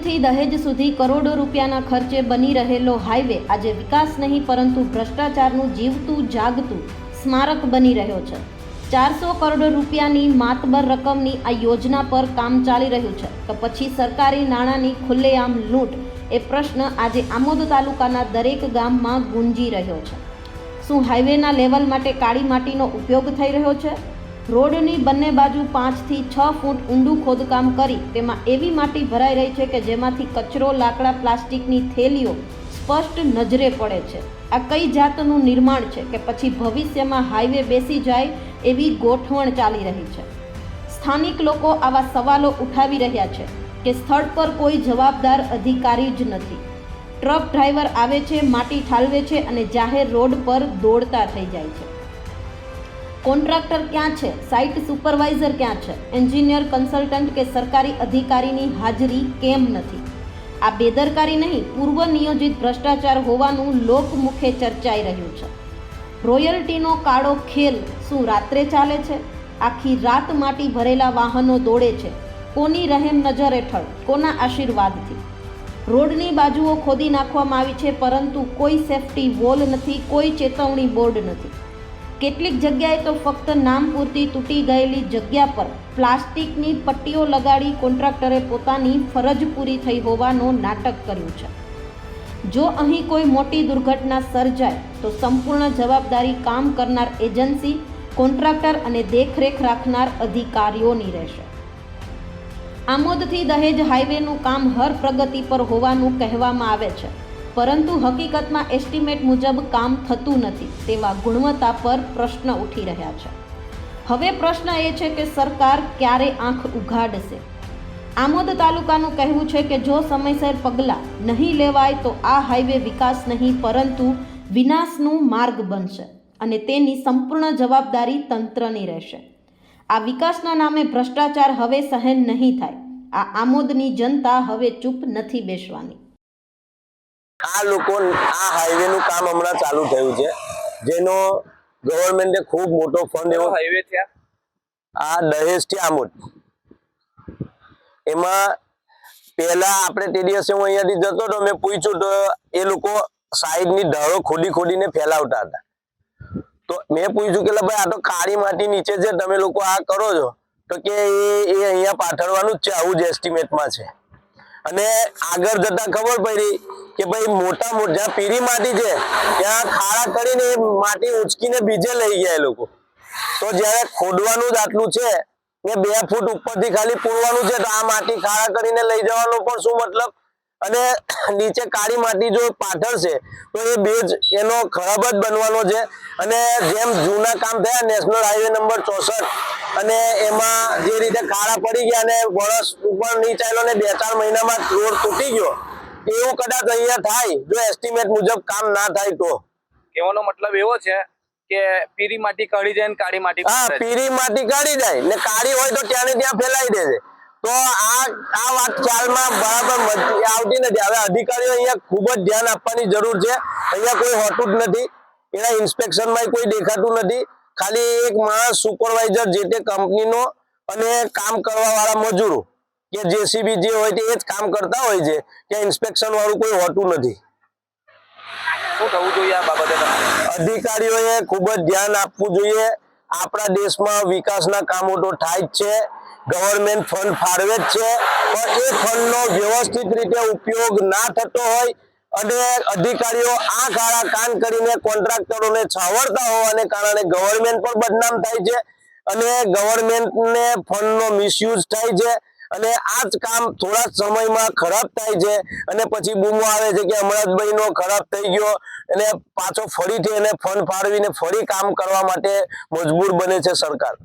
આમોદથી દહેજ સુધી કરોડો રૂપિયાના ખર્ચે બની રહેલો હાઈવે આજે વિકાસ નહીં પરંતુ ભ્રષ્ટાચારનું જીવતું જાગતું સ્મારક બની રહ્યો છે। 400 કરોડ રૂપિયાની માતબર રકમની આ યોજના પર કામ ચાલી રહ્યું છે તો પછી સરકારી નાણાંની ખુલ્લેઆમ લૂંટ એ પ્રશ્ન આજે આમોદ તાલુકાના દરેક ગામમાં ગુંજી રહ્યો છે। શું હાઈવેના લેવલ માટે કાળી માટીનો ઉપયોગ થઈ રહ્યો છે? રોડની બંને બાજુ 5 થી 6 ફૂટ ઊંડું ખોદકામ કરી તેમાં એવી માટી ભરાઈ રહી છે કે જેમાંથી કચરો, લાકડા, પ્લાસ્ટિકની થેલીઓ સ્પષ્ટ નજરે પડે છે। આ કઈ જાતનું નિર્માણ છે કે પછી ભવિષ્યમાં હાઈવે બેસી જાય એવી ગોઠવણ ચાલી રહી છે? સ્થાનિક લોકો આવા સવાલો ઉઠાવી રહ્યા છે કે સ્થળ પર કોઈ જવાબદાર અધિકારી જ નથી। ટ્રક ડ્રાઈવર આવે છે, માટી ઠાલવે છે અને જાહેર રોડ પર દોડતા થઈ જાય છે। કોન્ટ્રાક્ટર ક્યાં છે? સાઇટ સુપરવાઇઝર ક્યાં છે? એન્જિનિયર, કન્સલ્ટન્ટ કે સરકારી અધિકારીની હાજરી કેમ નથી? આ બેદરકારી નહીં, પૂર્વ નિયોજિત ભ્રષ્ટાચાર હોવાનું લોકમુખે ચર્ચાઈ રહ્યું છે। રોયલ્ટીનો કાળો ખેલ શું રાત્રે ચાલે છે? આખી રાત માટી ભરેલા વાહનો દોડે છે। કોની રહેમ નજર હેઠળ, કોના આશીર્વાદથી? રોડની બાજુઓ ખોદી નાખવામાં આવી છે પરંતુ કોઈ સેફટી વોલ નથી, કોઈ ચેતવણી બોર્ડ નથી। કેટલીક જગ્યાએ તો ફક્ત નામ પૂરતી તૂટી ગયેલી જગ્યા પર પ્લાસ્ટિકની પટ્ટીઓ લગાડી કોન્ટ્રાક્ટરે પોતાની ફરજ પૂરી થઈ હોવાનું નાટક કર્યું છે। જો અહીં કોઈ મોટી દુર્ઘટના સર્જાય તો સંપૂર્ણ જવાબદારી કામ કરનાર એજન્સી, કોન્ટ્રાક્ટર અને દેખરેખ રાખનાર અધિકારીઓની રહેશે। આમોદથી દહેજ હાઈવેનું કામ હર પ્રગતિ પર હોવાનું કહેવામાં આવે છે પરંતુ હકીકતમાં એસ્ટિમેટ મુજબ કામ થતું નથી તેવા ગુણવત્તા પર પ્રશ્ન ઉઠી રહ્યા છે। હવે પ્રશ્ન એ છે કે સરકાર ક્યારે આંખ ઉઘાડશે? આમોદ તાલુકાનું કહેવું છે કે જો સમયસર પગલાં નહીં લેવાય તો આ હાઈવે વિકાસ નહીં પરંતુ વિનાશનું માર્ગ બનશે અને તેની સંપૂર્ણ જવાબદારી તંત્રની રહેશે। આ વિકાસના નામે ભ્રષ્ટાચાર હવે સહન નહીં થાય। આ આમોદની જનતા હવે ચૂપ નથી બેસવાની। આ લોકો આ હાઈવે નું કામ હમણાં ચાલુ થયું છે જેનો ગવર્મેન્ટે ખૂબ મોટો ફંડ એવો હાઈવે થયા આ દહેજ થી આમોદ એમાં પહેલા આપણે તે દિવસે હું અહીંયાથી જતો તો મેં પૂછ્યું તો એ લોકો સાઈડની ઢાળો ખોદીને ફેલાવતા હતા તો મેં પૂછ્યું કે ભાઈ આ તો કાળી માટી નીચે છે, તમે લોકો આ કરો છો તો કે એ અહીંયા પાથરવાનું જ છે, આવું જ એસ્ટિમેટમાં છે। અને આગળ જતા ખબર પડી કે ભાઈ મોટા જ્યાં પીરી માટી છે ત્યાં ખાડા કરીને માટી ઉંચકીને બીજે લઈ ગયા એ લોકો। તો જયારે ખોદવાનું જ આટલું છે ને 2 ફૂટ ઉપરથી ખાલી પૂરવાનું છે તો આ માટી ખાડા કરીને લઈ જવાનો પણ શું મતલબ? અને નીચે કાળી માટી જો પાથરશે તો એ બેઝ એનો ખરાબ જ બનવાનો છે। અને જેમ જૂના કામ થયા નેશનલ હાઈવે નંબર 64 અને એમાં જે રીતે ખાડા પડી ગયા અને વર્ષ ઉપર નહીં ચાલ્યો ને 2-4 મહિનામાં રોડ તૂટી ગયો એવું કદાચ અહીંયા થાય જો એસ્ટિમેટ મુજબ કામ ના થાય તો। કહેવાનો મતલબ એવો છે કે પીરી માટી કાઢી જાય ને કાળી માટી, હા, પીરી માટી કાઢી જાય ને કાળી હોય તો ત્યાં ને ત્યાં ફેલાઈ દે છે તો આ વાત ખ્યાલમાં બરાબર આવતી નથી। હવે અધિકારીઓ અહીંયા ખૂબ જ ધ્યાન આપવાની જરૂર છે। અહીંયા કોઈ હોતું જ નથી, એના ઇન્સ્પેક્શનમાં કોઈ દેખાતું નથી, ખાલી એક માણસ સુપરવાઇઝર જે તે કંપનીનો અને કામ કરવા વાળા મજૂરો કે જેસીબી જે હોય તે જ કામ કરતા હોય છે, ત્યાં ઇન્સ્પેક્શન વાળું કોઈ હોતું નથી। શું થવું જોઈએ આ બાબતે? અધિકારીઓએ ખૂબ જ ધ્યાન આપવું જોઈએ। આપણા દેશમાં વિકાસના કામો તો થાય જ છે, ગવર્મેન્ટ ફંડ ફાળવે જ છે પણ એ ફંડનો વ્યવસ્થિત રીતે ઉપયોગ ના થતો હોય અને અધિકારીઓ આ કાળા કાન કરીને કોન્ટ્રાક્ટરોને છાવરતા હોવાને કારણે ગવર્મેન્ટ પણ બદનામ થાય છે અને ગવર્મેન્ટને ફંડનો મિસયુઝ થાય છે અને આ જ કામ થોડા સમયમાં ખરાબ થાય છે અને પછી બૂમો આવે છે કે અમરાજભાઈનો ખરાબ થઈ ગયો અને પાછો ફરીથી એને ફંડ ફાળવીને ફરી કામ કરવા માટે મજબૂર બને છે સરકાર।